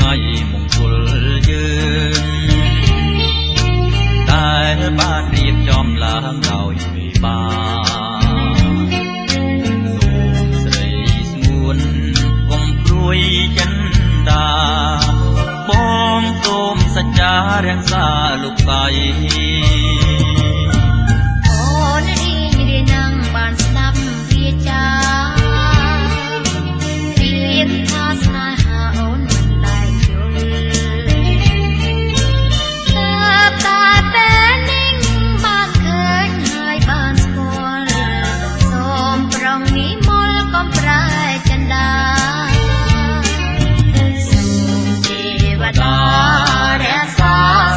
ថ្ងៃមង្គលយើងតែបានរៀបចំឡើងដោយមេបាសូមស្រីស្ងួនកុំព្រួយចិនដាបងសូមសច្ចារក្សាលោកស្រីអូនរីងរៀននឹងបានស្ដាប់វាចារៀនថាស្នេហាអូនមិនដែលយល់តែពេលនេះបានឃើញហើយបានស្គាល់សូមប្រងនិមលកុំប្រែចិនដាសូមទេវតារក្សា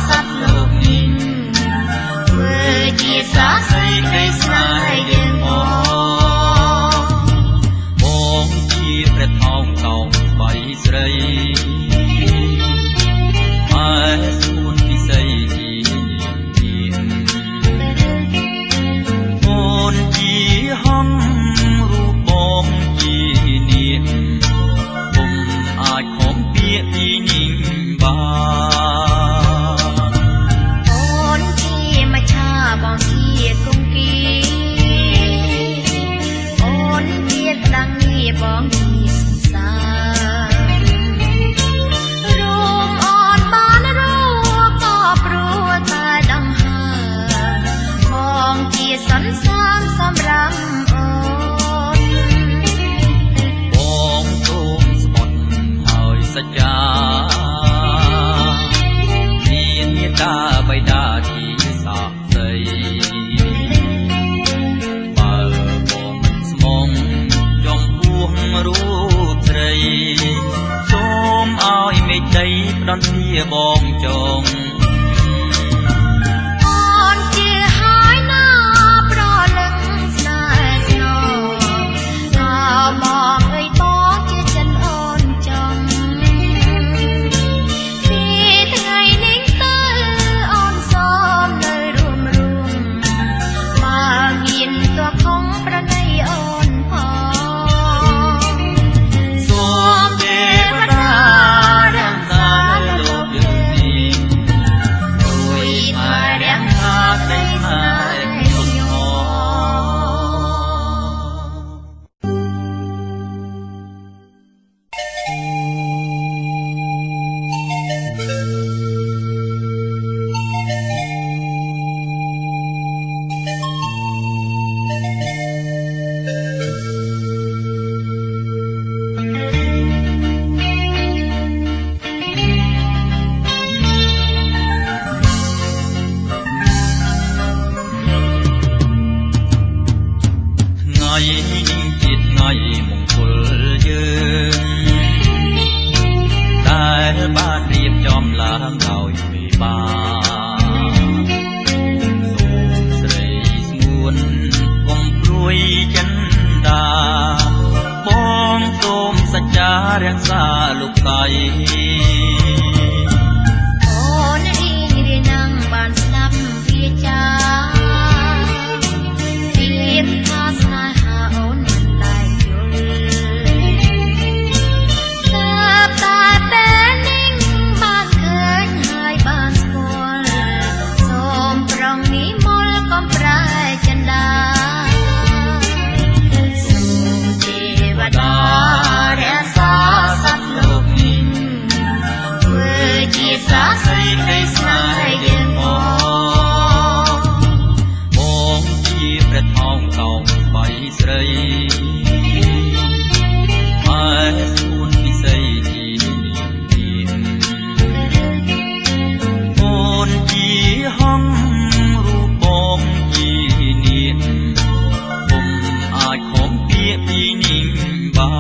សត្វលោកនេះធ្វើជាសាស្រីក្តីស្នេហ៍យើងបងជាព្រះថោងកោងស្បៃស្រីហើយសួនពិសីជាអូនជាហំរូបបងជានាងពុំអាចខំពាក្យពីនាងបានអូនជាមច្ឆាបងជាគង្គីអូនជាស្ដាំងារបងជាសង្សាររួមអូនបានរួក៏ព្រោះតែដង្ហើបងជាសន្សំសម្រាប់អូនបងសូមស្បត់ហើយសច្ចាមានមេត្តាបិតាជាសាក្សីបើបងមិនស្មងចំពោះរូបស្រីសូមឲ្យមេឃដីផ្ដន់ជាបងចងអូនជាហើយណាប្រលឹងស្នេហ៍ស្នងមកអើយបងជាចិនអូនចង់ពីថ្ងៃនេះទៅអូនសូមនៅរួមបើមានទោះខំប្រណីអូនផងសូមទេវតារក្សាលោកយើងនេះជួយឲ្យរាំងថាក្តីស្នេហ៍ខ្ញុំថ្ងៃនេះជាថ្ងៃមង្គលយើងតែបានរៀបចំឡើងដោយមេបាសូមស្រីស្ងួនកុំព្រួយចិនដាបងសូមសច្ចារក្សាលោកស្រីអូនរីងរៀននឹងបានស្ដាប់វាចារៀនថាស្នេហាអូនមិនដែលយល់តែពេលនេះបានឃើញហើយបានស្គាល់សូមប្រងនិមលកុំប្រែចិនដាសូមទេវតារក្សាសត្វលោកនេះធ្វើជាសាស្រីក្តីស្នេហ៍យើងបងជាព្រះថោងកោងស្បៃស្រីហើយសួនពិសីជាអូនជាហំរូបបងជានាងពុំអាចខំពាក្យពីនាងបា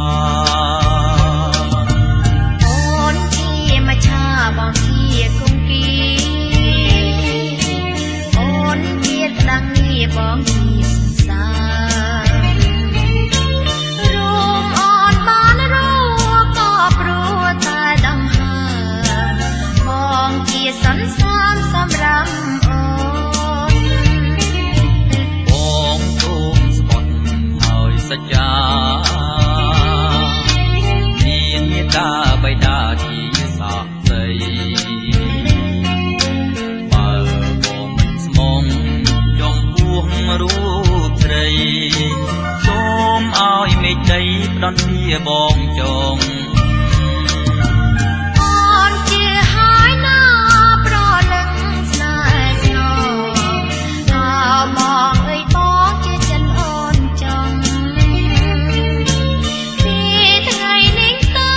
នអូនជាមច្ឆាបងជាគង្គីអូនជាស្ដាំងារបងជាសង្សាររួមអូនបានរួក៏ព្រោះតែដង្ហើបងជាសន្សំសម្រាប់អូនបងសូមស្បត់ហើយសច្ចាមានមេត្តាបិតាជាសា ដន្ទាបងចងអូនជាហើយណាប្រលឹងស្នេហ៍ស្នងមកអើយបងជាចិនអូនចង់ពីថ្ងៃនេះទៅ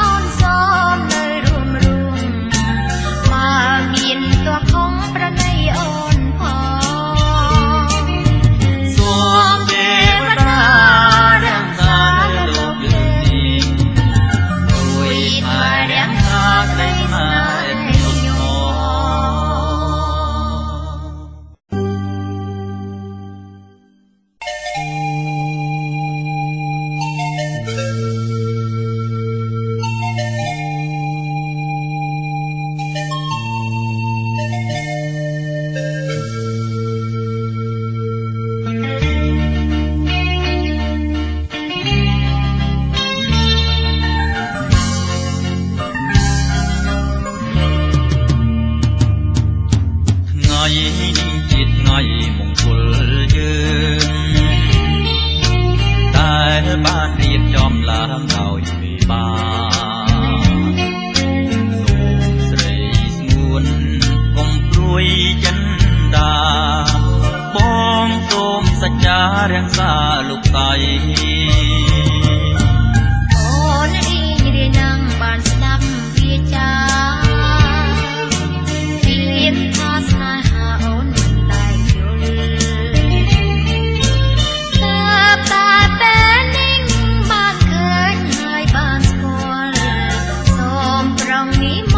អូនសូមនៅរួមមកមានទោះខំប្រណីអូនផងសូមទេវតារាំសាលើលោកយើងនេះជួយមករាំសាក្តីស្នេហ៍ខ្ញុំថ្ងៃនេះជាថ្ងៃមង្គលយើងតែបានរៀបចំឡើងដោយមេបាសូមស្រីស្ងួនកុំព្រួយចិនដាបងសូមសច្ចារាំសាលោកតៃអូនអីរៀននឹងបានស្ដាប់វាចាពីលថាស្នេហាអូនមិនដែលយល់តែពេលនេះបានឃើញហើយបានស្គាល់សូមប្រងនិម